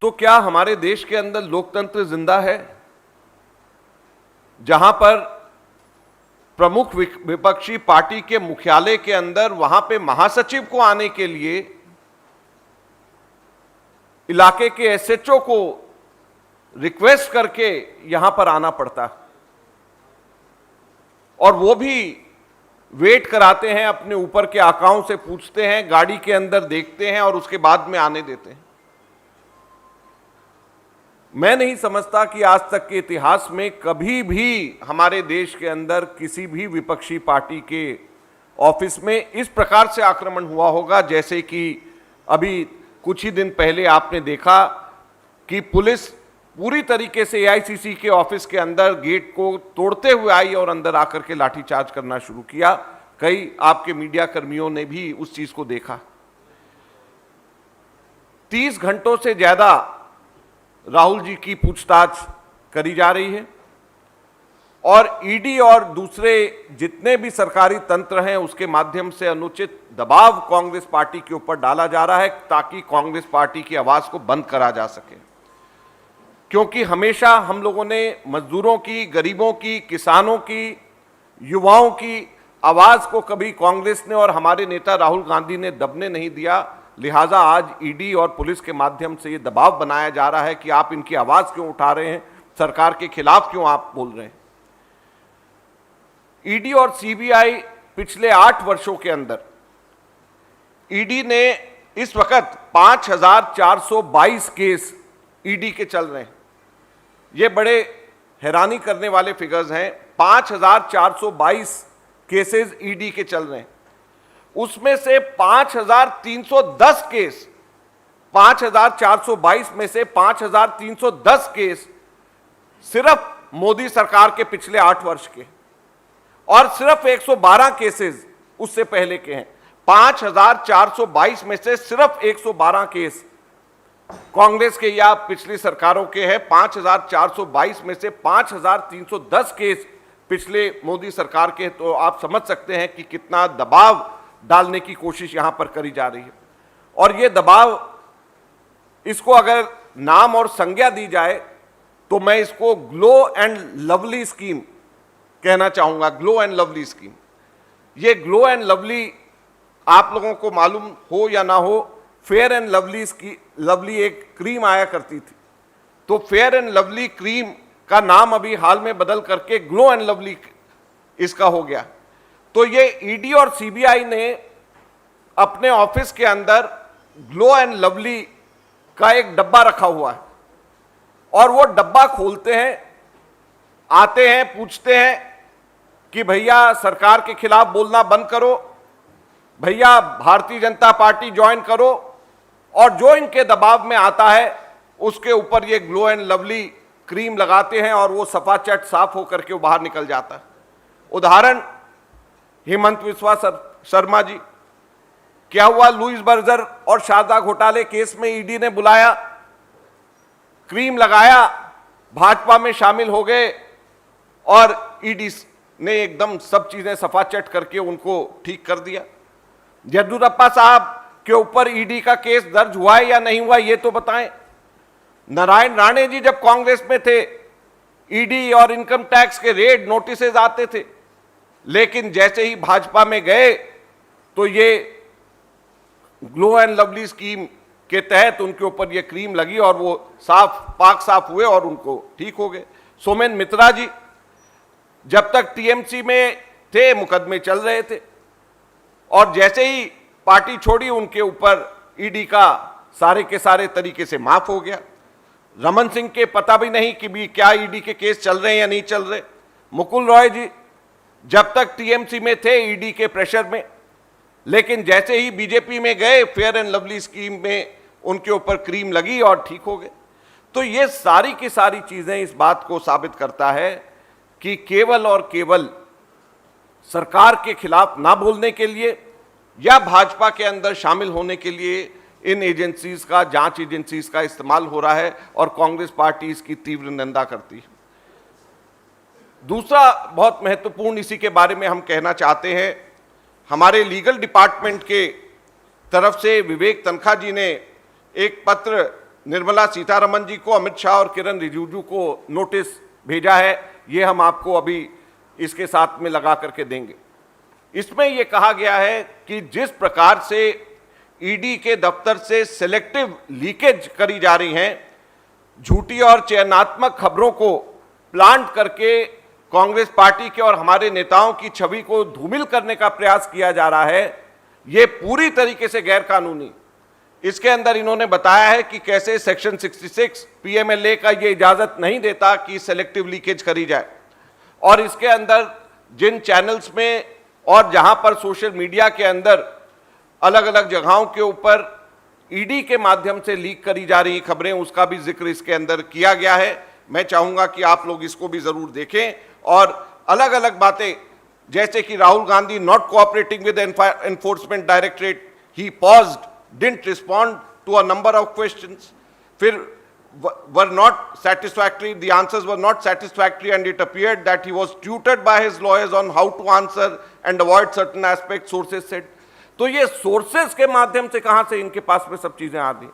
तो क्या हमारे देश के अंदर लोकतंत्र जिंदा है, जहां पर प्रमुख विपक्षी पार्टी के मुख्यालय के अंदर वहां पे महासचिव को आने के लिए इलाके के एसएचओ को रिक्वेस्ट करके यहां पर आना पड़ता, और वो भी वेट कराते हैं, अपने ऊपर के आकाओं से पूछते हैं, गाड़ी के अंदर देखते हैं और उसके बाद में आने देते हैं। मैं नहीं समझता कि आज तक के इतिहास में कभी भी हमारे देश के अंदर किसी भी विपक्षी पार्टी के ऑफिस में इस प्रकार से आक्रमण हुआ होगा, जैसे कि अभी कुछ ही दिन पहले आपने देखा कि पुलिस पूरी तरीके से एआईसीसी के ऑफिस के अंदर गेट को तोड़ते हुए आई और अंदर आकर के लाठीचार्ज करना शुरू किया। कई आपके मीडिया कर्मियों ने भी उस चीज को देखा। 30 घंटों से ज्यादा राहुल जी की पूछताछ करी जा रही है और ईडी और दूसरे जितने भी सरकारी तंत्र हैं उसके माध्यम से अनुचित दबाव कांग्रेस पार्टी के ऊपर डाला जा रहा है, ताकि कांग्रेस पार्टी की आवाज को बंद करा जा सके। क्योंकि हमेशा हम लोगों ने मजदूरों की, गरीबों की, किसानों की, युवाओं की आवाज को कभी कांग्रेस ने और हमारे नेता राहुल गांधी ने दबने नहीं दिया। लिहाजा आज ईडी और पुलिस के माध्यम से ये दबाव बनाया जा रहा है कि आप इनकी आवाज क्यों उठा रहे हैं, सरकार के खिलाफ क्यों आप बोल रहे हैं। ईडी और सीबीआई पिछले 8 वर्षों के अंदर ईडी ने इस वक्त 5422 केस ईडी के चल रहे हैं। ये बड़े हैरानी करने वाले फिगर्स हैं। 5422 केसेस ईडी के चल रहे हैं, उसमें से 5310 केस, 5422 में से 5310 केस सिर्फ मोदी सरकार के पिछले 8 वर्ष के, और सिर्फ 112 केसेस उससे पहले के हैं। 5422 में से सिर्फ 112 केस कांग्रेस के या पिछली सरकारों के हैं। 5422 में से 5310 केस पिछले मोदी सरकार के। तो आप समझ सकते हैं कि कितना दबाव डालने की कोशिश यहां पर करी जा रही है। और ये दबाव, इसको अगर नाम और संज्ञा दी जाए तो मैं इसको ग्लो एंड लवली स्कीम कहना चाहूंगा। ग्लो एंड लवली स्कीम, ये ग्लो एंड लवली आप लोगों को मालूम हो या ना हो, फेयर एंड लवली एक क्रीम आया करती थी, तो फेयर एंड लवली क्रीम का नाम अभी हाल में बदल करके ग्लो एंड लवली इसका हो गया। तो ये ईडी और सीबीआई ने अपने ऑफिस के अंदर ग्लो एंड लवली का एक डब्बा रखा हुआ है, और वो डब्बा खोलते हैं, आते हैं, पूछते हैं कि भैया सरकार के खिलाफ बोलना बंद करो, भैया भारतीय जनता पार्टी ज्वाइन करो, और जो इनके दबाव में आता है उसके ऊपर ये ग्लो एंड लवली क्रीम लगाते हैं और वो सफाचट साफ होकर के बाहर निकल जाता है। उदाहरण हेमंत विश्वा शर्मा जी, क्या हुआ? लुइस बर्जर और शारदा घोटाले केस में ईडी ने बुलाया, क्रीम लगाया, भाजपा में शामिल हो गए और ईडी ने एकदम सब चीजें सफाचट करके उनको ठीक कर दिया। येदियुरप्पा साहब के ऊपर ईडी का केस दर्ज हुआ है या नहीं हुआ, ये तो बताएं। नारायण राणे जी जब कांग्रेस में थे, ईडी और इनकम टैक्स के रेड नोटिसेज आते थे, लेकिन जैसे ही भाजपा में गए तो ये ग्लो एंड लवली स्कीम के तहत उनके ऊपर ये क्रीम लगी और वो पाक साफ हुए और उनको ठीक हो गए। सोमेन मित्रा जी जब तक टीएमसी में थे, मुकदमे चल रहे थे, और जैसे ही पार्टी छोड़ी उनके ऊपर ईडी का सारे के सारे तरीके से माफ हो गया। रमन सिंह के पता भी नहीं कि भी क्या ईडी के केस चल रहे हैं या नहीं चल रहे। मुकुल रॉय जी जब तक टीएमसी में थे ईडी के प्रेशर में, लेकिन जैसे ही बीजेपी में गए फेयर एंड लवली स्कीम में उनके ऊपर क्रीम लगी और ठीक हो गए। तो ये सारी की सारी चीजें इस बात को साबित करता है कि केवल और केवल सरकार के खिलाफ ना बोलने के लिए या भाजपा के अंदर शामिल होने के लिए इन एजेंसीज का, जांच एजेंसीज का इस्तेमाल हो रहा है और कांग्रेस पार्टी इसकी तीव्र निंदा करती है। दूसरा बहुत महत्वपूर्ण इसी के बारे में हम कहना चाहते हैं, हमारे लीगल डिपार्टमेंट के तरफ से विवेक तनखा जी ने एक पत्र निर्मला सीतारमण जी को, अमित शाह और किरण रिजिजू को नोटिस भेजा है, ये हम आपको अभी इसके साथ में लगा करके देंगे। इसमें यह कहा गया है कि जिस प्रकार से ईडी के दफ्तर से सिलेक्टिव लीकेज करी जा रही हैं, झूठी और चयनात्मक खबरों को प्लांट करके कांग्रेस पार्टी के और हमारे नेताओं की छवि को धूमिल करने का प्रयास किया जा रहा है, यह पूरी तरीके से गैर कानूनी। इसके अंदर इन्होंने बताया है कि कैसे सेक्शन 66 पीएमएलए का यह इजाजत नहीं देता कि सिलेक्टिव लीकेज करी जाए, और इसके अंदर जिन चैनल्स में और जहां पर सोशल मीडिया के अंदर अलग अलग जगहों के ऊपर ईडी के माध्यम से लीक करी जा रही खबरें, उसका भी जिक्र इसके अंदर किया गया है। मैं चाहूंगा कि आप लोग इसको भी जरूर देखें। और अलग अलग बातें, जैसे कि Rahul Gandhi not cooperating with enforcement directorate, he paused, didn't respond to a number of questions, फिर were not satisfactory, the answers were not satisfactory, and it appeared that he was tutored by his lawyers on how to answer and avoid certain aspects, sources said। तो ये sources के माध्यम से कहां से इनके पास में सब चीजें आ गई।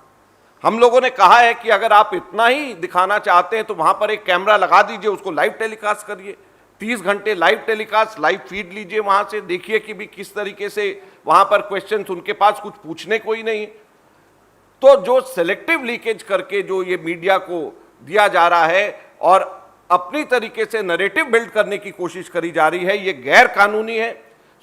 हम लोगों ने कहा है कि अगर आप इतना ही दिखाना चाहते हैं तो वहां पर एक कैमरा लगा दीजिए, उसको लाइव टेलीकास्ट करिए, 30 घंटे लाइव टेलीकास्ट, लाइव फीड लीजिए, वहां से देखिए कि भी किस तरीके से वहां पर क्वेश्चंस, उनके पास कुछ पूछने को ही नहीं। तो जो सिलेक्टिव लीकेज करके जो ये मीडिया को दिया जा रहा है और अपनी तरीके से नैरेटिव बिल्ड करने की कोशिश करी जा रही है, ये गैर कानूनी है।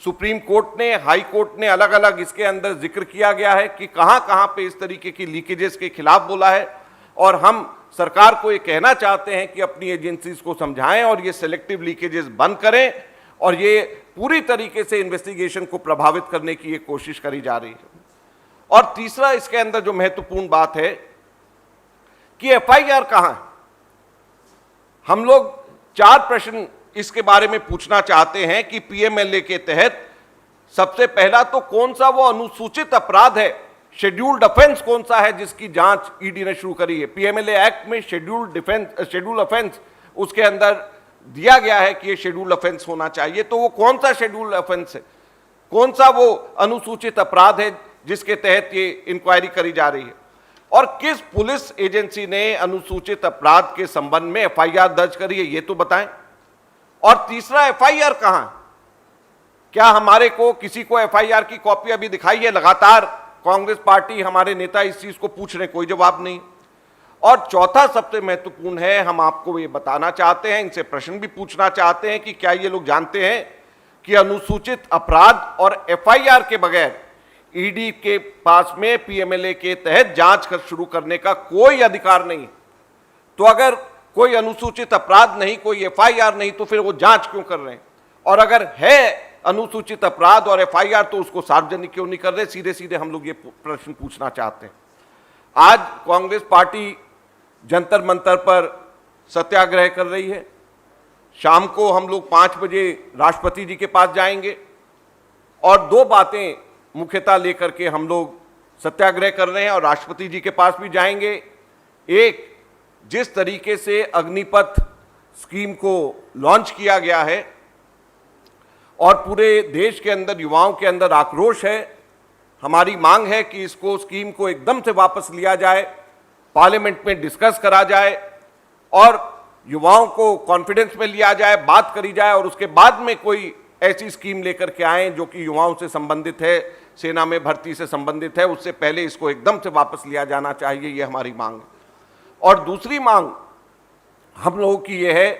सुप्रीम कोर्ट ने, हाई कोर्ट ने अलग अलग इसके अंदर जिक्र किया गया है कि कहां कहां पे इस तरीके की लीकेजेस के खिलाफ बोला है, और हम सरकार को ये कहना चाहते हैं कि अपनी एजेंसीज को समझाएं और ये सिलेक्टिव लीकेजेस बंद करें, और ये पूरी तरीके से इन्वेस्टिगेशन को प्रभावित करने की ये कोशिश करी जा रही है। और तीसरा इसके अंदर जो महत्वपूर्ण बात है कि एफआईआर कहां है। हम लोग 4 प्रश्न इसके बारे में पूछना चाहते हैं कि पीएमएलए के तहत सबसे पहला तो कौन सा वो अनुसूचित अपराध है, शेड्यूल्ड ऑफेंस कौन सा है जिसकी जांच ईडी ने शुरू करी है। पीएमएलए एक्ट में शेड्यूल्ड ऑफेंस उसके अंदर दिया गया है कि ये शेड्यूल्ड ऑफेंस होना चाहिए। तो वो कौन सा शेड्यूल्ड ऑफेंस है, कौन सा वो अनुसूचित अपराध है जिसके तहत ये इंक्वायरी करी जा रही है, और किस पुलिस एजेंसी ने अनुसूचित अपराध के संबंध में एफआईआर दर्ज करी है, ये तो बताएं। और तीसरा, एफआईआर कहां, क्या हमारे को किसी को एफआईआर की कॉपी अभी दिखाई है? लगातार कांग्रेस पार्टी, हमारे नेता इस चीज को पूछ रहे, कोई जवाब नहीं। और चौथा सबसे महत्वपूर्ण है, हम आपको ये बताना चाहते हैं, इनसे प्रश्न भी पूछना चाहते हैं कि क्या ये लोग जानते हैं कि अनुसूचित अपराध और एफआईआर के बगैर ईडी के पास में पीएमएलए के तहत जांच शुरू करने का कोई अधिकार नहीं। तो अगर कोई अनुसूचित अपराध नहीं, कोई एफआईआर नहीं, तो फिर वो जांच क्यों कर रहे हैं? और अगर है अनुसूचित अपराध और एफआईआर तो उसको सार्वजनिक क्यों नहीं कर रहे? सीधे सीधे हम लोग ये प्रश्न पूछना चाहते हैं। आज कांग्रेस पार्टी जंतर मंतर पर सत्याग्रह कर रही है। शाम को हम लोग 5 बजे राष्ट्रपति जी के पास जाएंगे और 2 बातें मुख्यतः लेकर के हम लोग सत्याग्रह कर रहे हैं और राष्ट्रपति जी के पास भी जाएंगे। एक, जिस तरीके से अग्निपथ स्कीम को लॉन्च किया गया है और पूरे देश के अंदर युवाओं के अंदर आक्रोश है, हमारी मांग है कि इसको, स्कीम को एकदम से वापस लिया जाए, पार्लियामेंट में डिस्कस करा जाए और युवाओं को कॉन्फिडेंस में लिया जाए, बात करी जाए और उसके बाद में कोई ऐसी स्कीम लेकर के आए जो कि युवाओं से संबंधित है, सेना में भर्ती से संबंधित है। उससे पहले इसको एकदम से वापस लिया जाना चाहिए, ये हमारी मांग है। और दूसरी मांग हम लोगों की ये है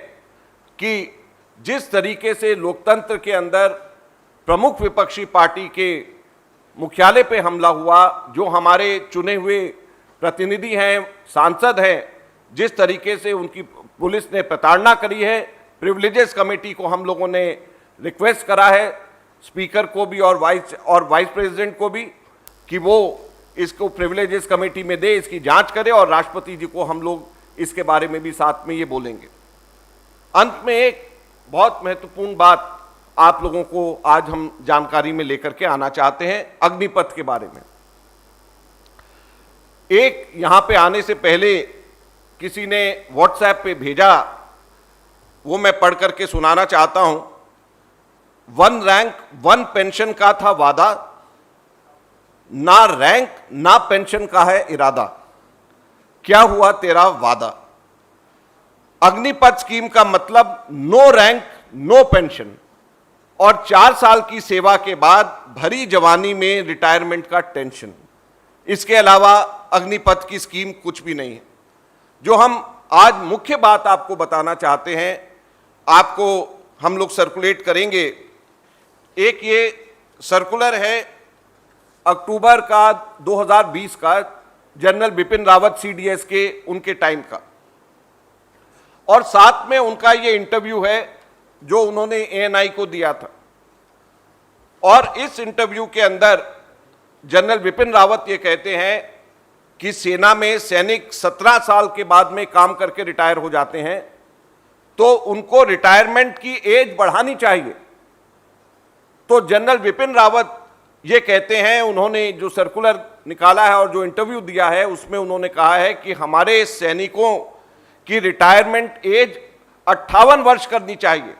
कि जिस तरीके से लोकतंत्र के अंदर प्रमुख विपक्षी पार्टी के मुख्यालय पे हमला हुआ, जो हमारे चुने हुए प्रतिनिधि हैं, सांसद हैं, जिस तरीके से उनकी पुलिस ने प्रताड़ना करी है, प्रिविलेजेस कमेटी को हम लोगों ने रिक्वेस्ट करा है, स्पीकर को भी और वाइस प्रेसिडेंट को भी, कि वो इसको प्रिविलेजेस कमेटी में दे, इसकी जांच करे और राष्ट्रपति जी को हम लोग इसके बारे में भी साथ में ये बोलेंगे। अंत में एक बहुत महत्वपूर्ण बात आप लोगों को आज हम जानकारी में लेकर के आना चाहते हैं, अग्निपथ के बारे में। एक यहां पे आने से पहले किसी ने व्हाट्सएप पे भेजा, वो मैं पढ़ करके सुनाना चाहता हूं। 1 रैंक 1 पेंशन का था वादा, ना रैंक ना पेंशन का है इरादा। क्या हुआ तेरा वादा। अग्निपथ स्कीम का मतलब नो रैंक नो पेंशन, और 4 साल की सेवा के बाद भरी जवानी में रिटायरमेंट का टेंशन। इसके अलावा अग्निपथ की स्कीम कुछ भी नहीं है। जो हम आज मुख्य बात आपको बताना चाहते हैं, आपको हम लोग सर्कुलेट करेंगे। एक ये सर्कुलर है अक्टूबर का 2020 का, जनरल बिपिन रावत सीडीएस के उनके टाइम का, और साथ में उनका ये इंटरव्यू है जो उन्होंने एएनआई को दिया था। और इस इंटरव्यू के अंदर जनरल बिपिन रावत ये कहते हैं कि सेना में सैनिक 17 साल के बाद में काम करके रिटायर हो जाते हैं, तो उनको रिटायरमेंट की एज बढ़ानी चाहिए। तो जनरल बिपिन रावत ये कहते हैं, उन्होंने जो सर्कुलर निकाला है और जो इंटरव्यू दिया है उसमें उन्होंने कहा है कि हमारे सैनिकों की रिटायरमेंट एज 58 वर्ष करनी चाहिए,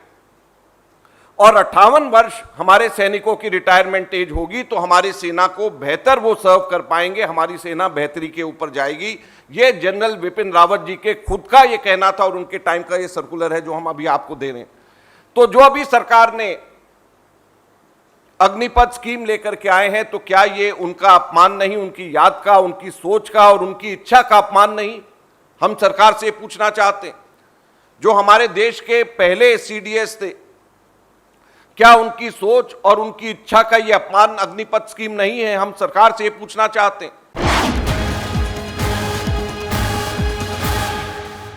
और 58 वर्ष हमारे सैनिकों की रिटायरमेंट एज होगी तो हमारी सेना को बेहतर वो सर्व कर पाएंगे, हमारी सेना बेहतरी के ऊपर जाएगी। ये जनरल बिपिन रावत जी के खुद का ये कहना था और उनके टाइम का ये सर्कुलर है जो हम अभी आपको दे रहे हैं। तो जो अभी सरकार ने अग्निपथ स्कीम लेकर के आए हैं, तो क्या ये उनका अपमान नहीं, उनकी याद का, उनकी सोच का और उनकी इच्छा का अपमान नहीं? हम सरकार से पूछना चाहते हैं, जो हमारे देश के पहले सीडीएस थे, क्या उनकी सोच और उनकी इच्छा का ये अपमान अग्निपथ स्कीम नहीं है? हम सरकार से पूछना चाहते हैं।